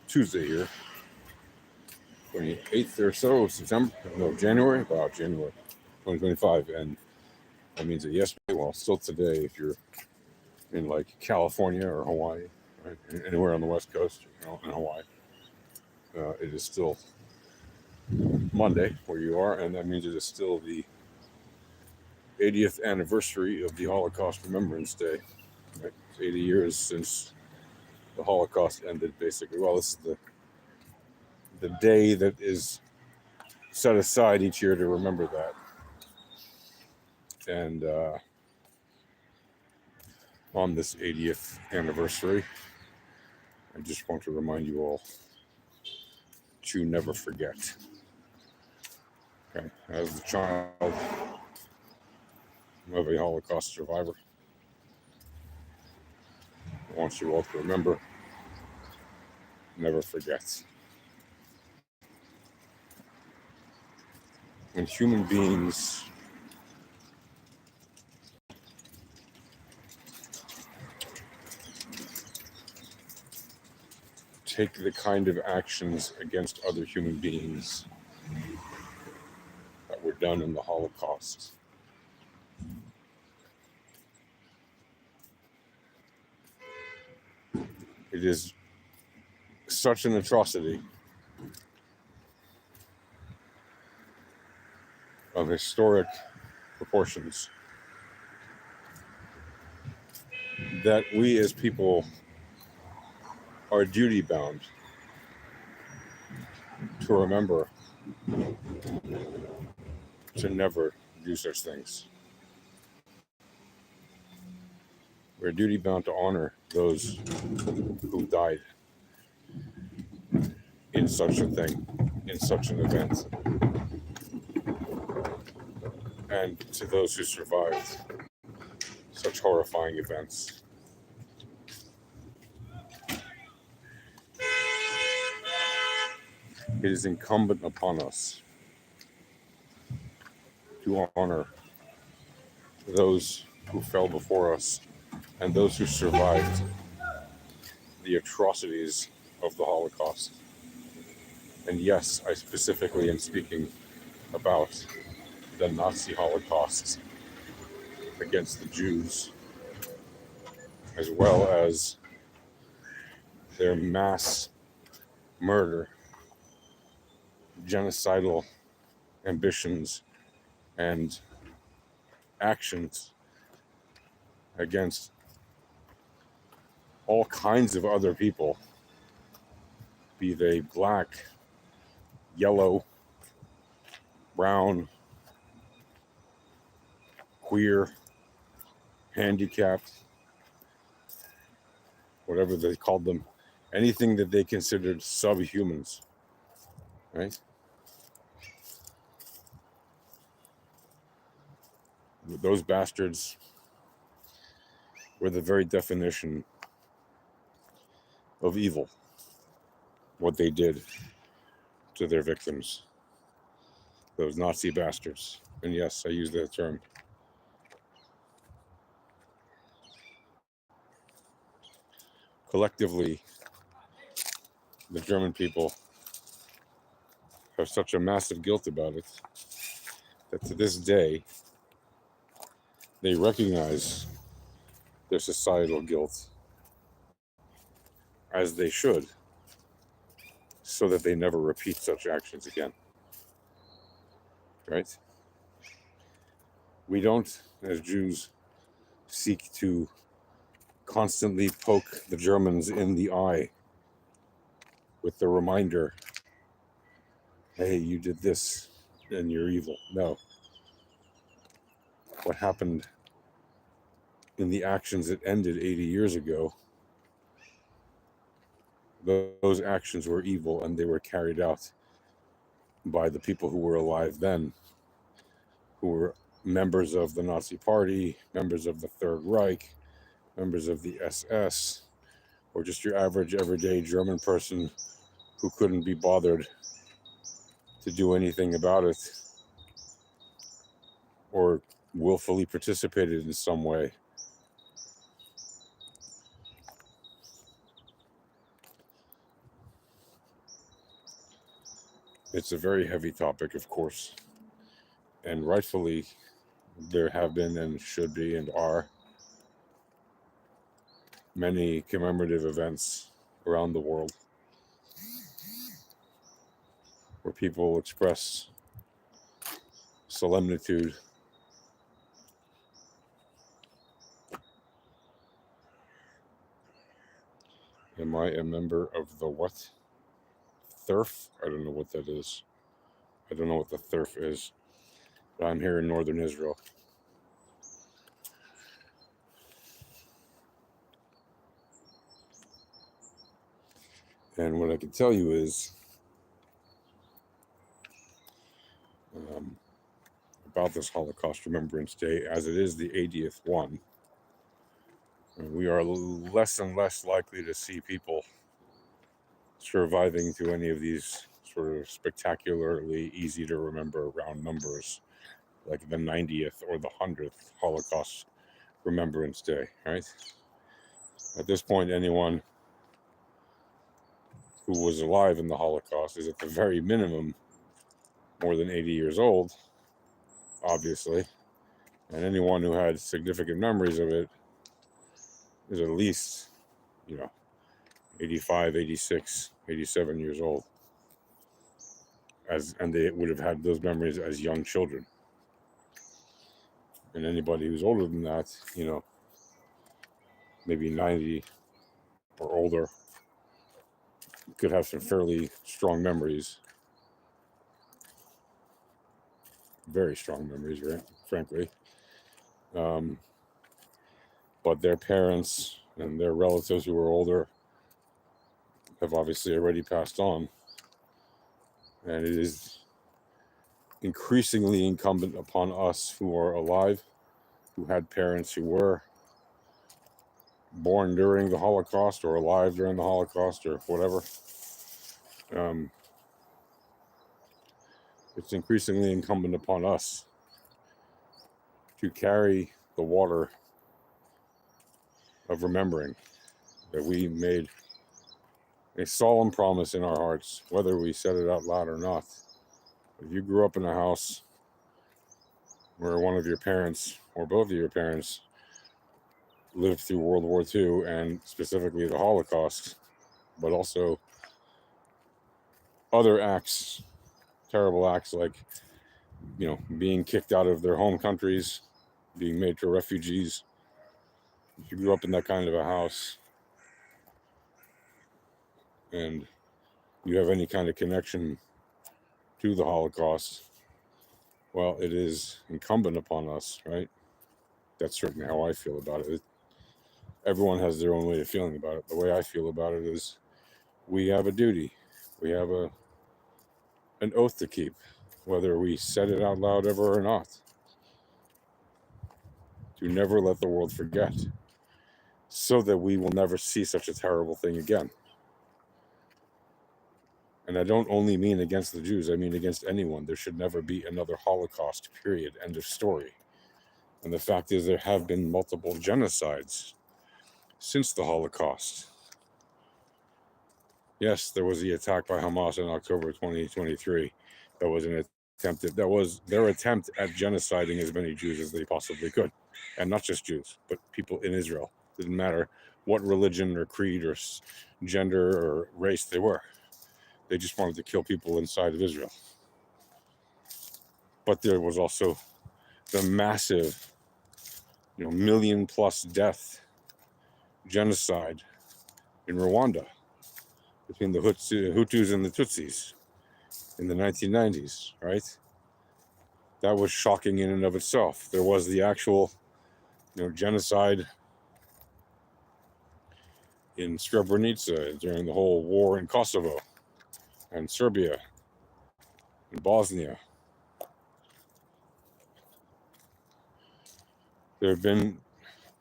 Tuesday here, 28th or so of January 2025, and that means that yesterday, well, still today, if you're in like California or Hawaii, right, anywhere on the West Coast, in Hawaii, it is still Monday where you are, and that means it is still the 80th anniversary of the Holocaust Remembrance Day. Right? It's 80 years since the Holocaust ended, basically. Well, this is the day that is set aside each year to remember that. And on this 80th anniversary, I just want to remind you all to never forget. Okay, as the child of a Holocaust survivor, I want you all to remember, never forget. When human beings take the kind of actions against other human beings that were done in the Holocaust, it is such an atrocity of historic proportions that we as people are duty bound to remember to never do such things. We're duty bound to honor those who died in such a thing, in such an event, and to those who survived such horrifying events. It is incumbent upon us to honor those who fell before us and those who survived the atrocities of the Holocaust. And yes, I specifically am speaking about the Nazi Holocaust against the Jews, as well as their mass murder, genocidal ambitions, and actions against all kinds of other people, be they black, yellow, brown, queer, handicapped, whatever they called them, anything that they considered subhumans, right? Those bastards were the very definition of evil, what they did to their victims, those Nazi bastards. And yes, I use that term. Collectively, the German people have such a massive guilt about it that to this day, they recognize their societal guilt, as they should, so that they never repeat such actions again. Right? We don't, as Jews, seek to constantly poke the Germans in the eye with the reminder, hey, you did this and you're evil. No. What happened in the actions that ended 80 years ago, those actions were evil, and they were carried out by the people who were alive then, who were members of the Nazi Party, members of the Third Reich, members of the SS, or just your average everyday German person who couldn't be bothered to do anything about it or willfully participated in some way. It's a very heavy topic, of course, and rightfully there have been and should be and are many commemorative events around the world where people express solemnitude. Am I a member of the what? THERF? I don't know what that is. I don't know what the THERF is. But I'm here in northern Israel. And what I can tell you is about this Holocaust Remembrance Day, as it is the 80th one, we are less and less likely to see people surviving to any of these sort of spectacularly easy to remember round numbers, like the 90th or the 100th Holocaust Remembrance Day, right? At this point, anyone who was alive in the Holocaust is at the very minimum more than 80 years old, obviously. And anyone who had significant memories of it is at least, 85, 86, 87 years old. And they would have had those memories as young children. And anybody who's older than that, maybe 90 or older, could have some fairly strong memories. Very strong memories, right? Frankly. But their parents and their relatives who were older have obviously already passed on. And it is increasingly incumbent upon us who are alive, who had parents who were born during the Holocaust or alive during the Holocaust or whatever. It's increasingly incumbent upon us to carry the water of remembering that we made a solemn promise in our hearts, whether we said it out loud or not. If you grew up in a house where one of your parents or both of your parents lived through World War II and specifically the Holocaust, but also other acts, terrible acts like, being kicked out of their home countries, being made to refugees. If you grew up in that kind of a house and you have any kind of connection to the Holocaust, well, it is incumbent upon us, right? That's certainly how I feel about it. Everyone has their own way of feeling about it. The way I feel about it is we have a duty. We have an oath to keep, whether we said it out loud ever or not, to never let the world forget, so that we will never see such a terrible thing again. And I don't only mean against the Jews, I mean against anyone. There should never be another Holocaust, period, end of story. And the fact is, there have been multiple genocides since the Holocaust. Yes, there was the attack by Hamas in October 2023. That was their attempt at genociding as many Jews as they possibly could. And not just Jews, but people in Israel. It didn't matter what religion or creed or gender or race they were. They just wanted to kill people inside of Israel. But there was also the massive, million-plus death genocide in Rwanda between the Hutus and the Tutsis in the 1990s, right? That was shocking in and of itself. There was the actual, genocide in Srebrenica during the whole war in Kosovo and Serbia and Bosnia. There have been,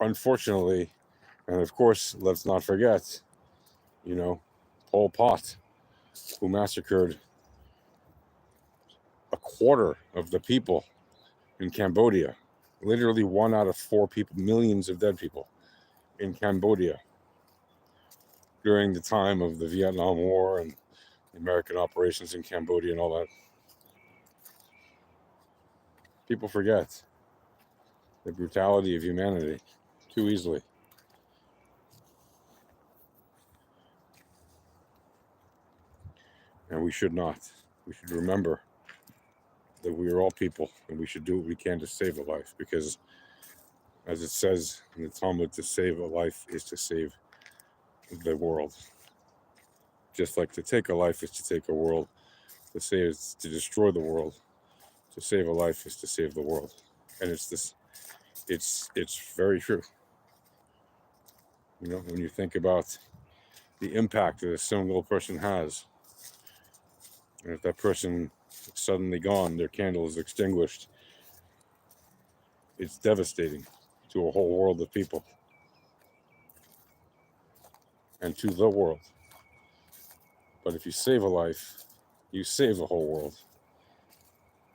unfortunately, and of course, let's not forget, Pol Pot, who massacred a quarter of the people in Cambodia. Literally 1 out of 4 people, millions of dead people in Cambodia during the time of the Vietnam War and American operations in Cambodia and all that. People forget the brutality of humanity too easily. And we should not. We should remember that we are all people and we should do what we can to save a life, because as it says in the Talmud, to save a life is to save the world. Just like to take a life is to take a world. To save is to destroy the world. To save a life is to save the world. And it's very true. You know, when you think about the impact that a single person has, and if that person is suddenly gone, their candle is extinguished, it's devastating to a whole world of people and to the world. But if you save a life, you save the whole world.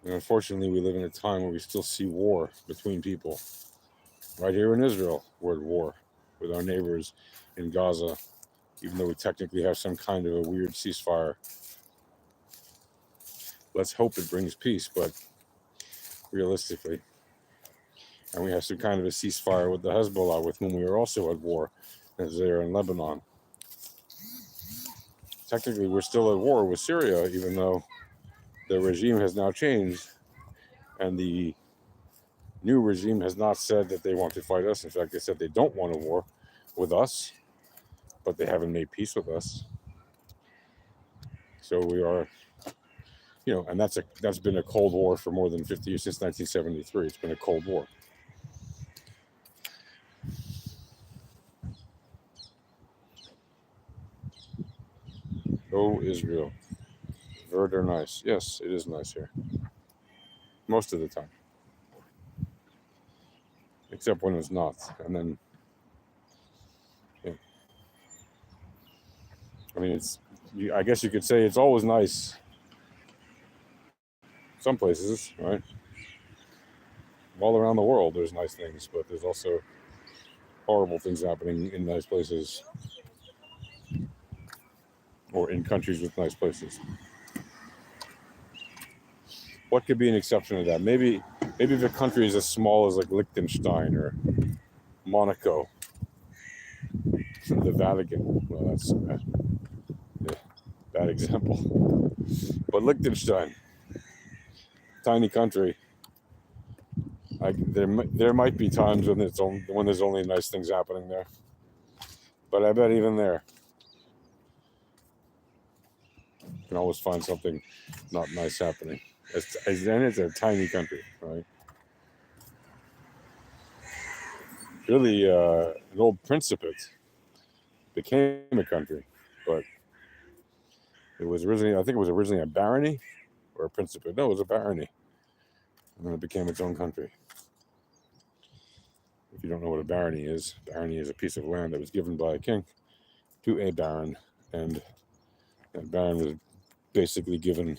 And unfortunately, we live in a time where we still see war between people. Right here in Israel, we're at war with our neighbors in Gaza, even though we technically have some kind of a weird ceasefire. Let's hope it brings peace, but realistically, and we have some kind of a ceasefire with the Hezbollah, with whom we are also at war, as they are in Lebanon. Technically, we're still at war with Syria, even though the regime has now changed, and the new regime has not said that they want to fight us. In fact, they said they don't want a war with us, but they haven't made peace with us. So we are, you know, and that's been a Cold War for more than 50 years, since 1973. It's been a Cold War. Oh, Israel. Very nice. Yes, it is nice here. Most of the time. Except when it's not. And then, yeah. I mean, I guess you could say it's always nice. Some places, right? All around the world, there's nice things, but there's also horrible things happening in nice places, or in countries with nice places. What could be an exception to that? Maybe if a country is as small as like Liechtenstein or Monaco, the Vatican. Well, that's a bad example. But Liechtenstein, tiny country. There might be times when there's only nice things happening there, but I bet even there, you can always find something not nice happening. And it's a tiny country, right? Really, an old principate became a country, but I think it was originally a barony or a principate. No, it was a barony, and then it became its own country. If you don't know what a barony is a piece of land that was given by a king to a baron, and that baron was basically given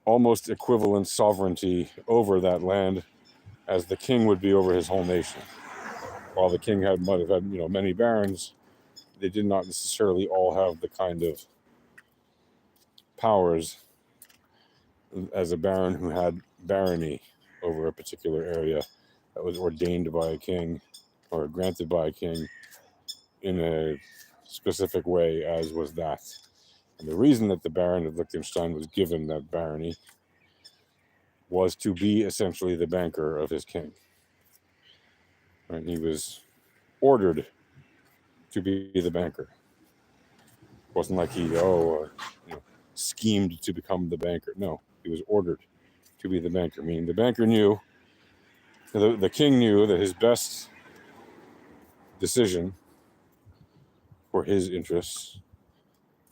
almost equivalent sovereignty over that land as the king would be over his whole nation. While the king might have had many barons, they did not necessarily all have the kind of powers as a baron who had barony over a particular area that was ordained by a king or granted by a king in a specific way, as was that. And the reason that the Baron of Liechtenstein was given that barony was to be essentially the banker of his king. And he was ordered to be the banker. It wasn't like he schemed to become the banker. No, he was ordered to be the banker, meaning the banker knew, the king knew that his best decision for his interests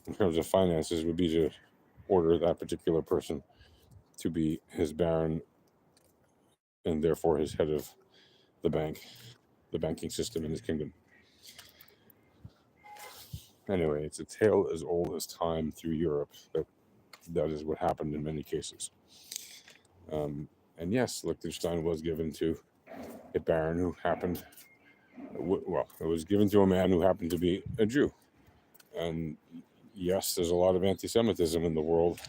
in terms of finances would be to order that particular person to be his baron, and therefore his head of the banking system in his kingdom. Anyway, it's a tale as old as time through Europe. That is what happened in many cases. And yes, Liechtenstein was given to a baron who happened, it was given to a man who happened to be a Jew. And yes, there's a lot of anti-Semitism in the world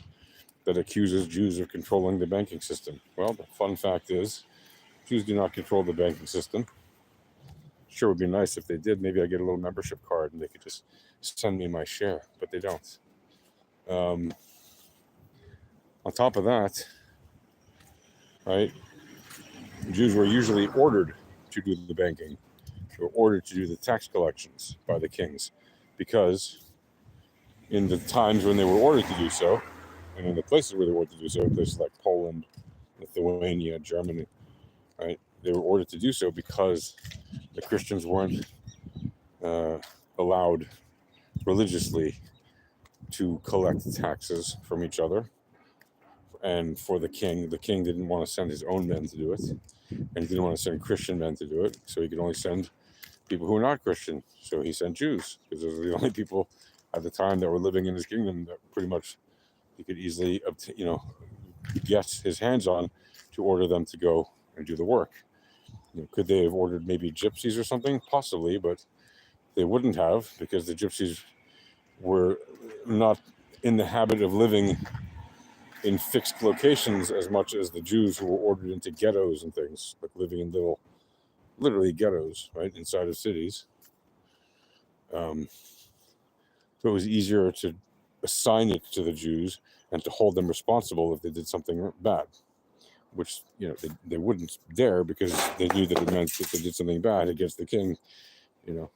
that accuses Jews of controlling the banking system. Well, the fun fact is, Jews do not control the banking system. Sure would be nice if they did. Maybe I get a little membership card and they could just send me my share, but they don't. On top of that, right, Jews were usually ordered to do the banking. They were ordered to do the tax collections by the kings, because in the times when they were ordered to do so, and in the places where they were ordered to do so, places like Poland, Lithuania, Germany, right, they were ordered to do so because the Christians weren't allowed religiously to collect taxes from each other. And for the king didn't want to send his own men to do it, and he didn't want to send Christian men to do it, so he could only send people who were not Christian. So he sent Jews, because those were the only people at the time that were living in his kingdom that pretty much he could easily, get his hands on to order them to go and do the work. Could they have ordered maybe gypsies or something? Possibly, but they wouldn't have, because the gypsies were not in the habit of living in fixed locations as much as the Jews who were ordered into ghettos and things, like living in literally ghettos, right, inside of cities. So it was easier to assign it to the Jews and to hold them responsible if they did something bad, which, they wouldn't dare, because they knew that it meant that they did something bad against the king, that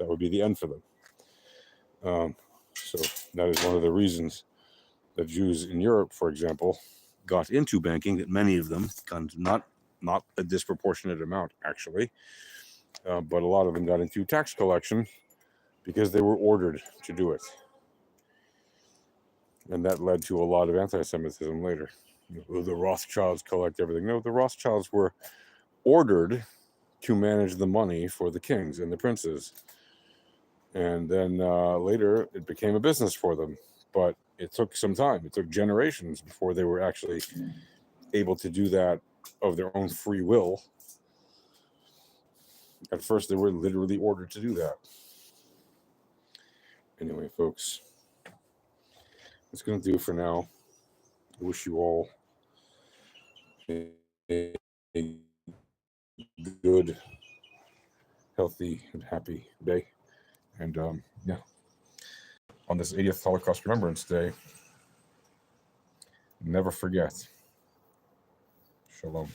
would be the end for them. So that is one of the reasons that Jews in Europe, for example, got into banking, that many of them, not a disproportionate amount actually, but a lot of them got into tax collection because they were ordered to do it. And that led to a lot of anti-Semitism later. The Rothschilds collect everything. No, the Rothschilds were ordered to manage the money for the kings and the princes. And then later it became a business for them. But it took some time. It took generations before they were actually able to do that of their own free will. At first, they were literally ordered to do that. Anyway, folks, that's going to do it for now. I wish you all a good, healthy, and happy day. And on this 80th Holocaust Remembrance Day, never forget. Shalom.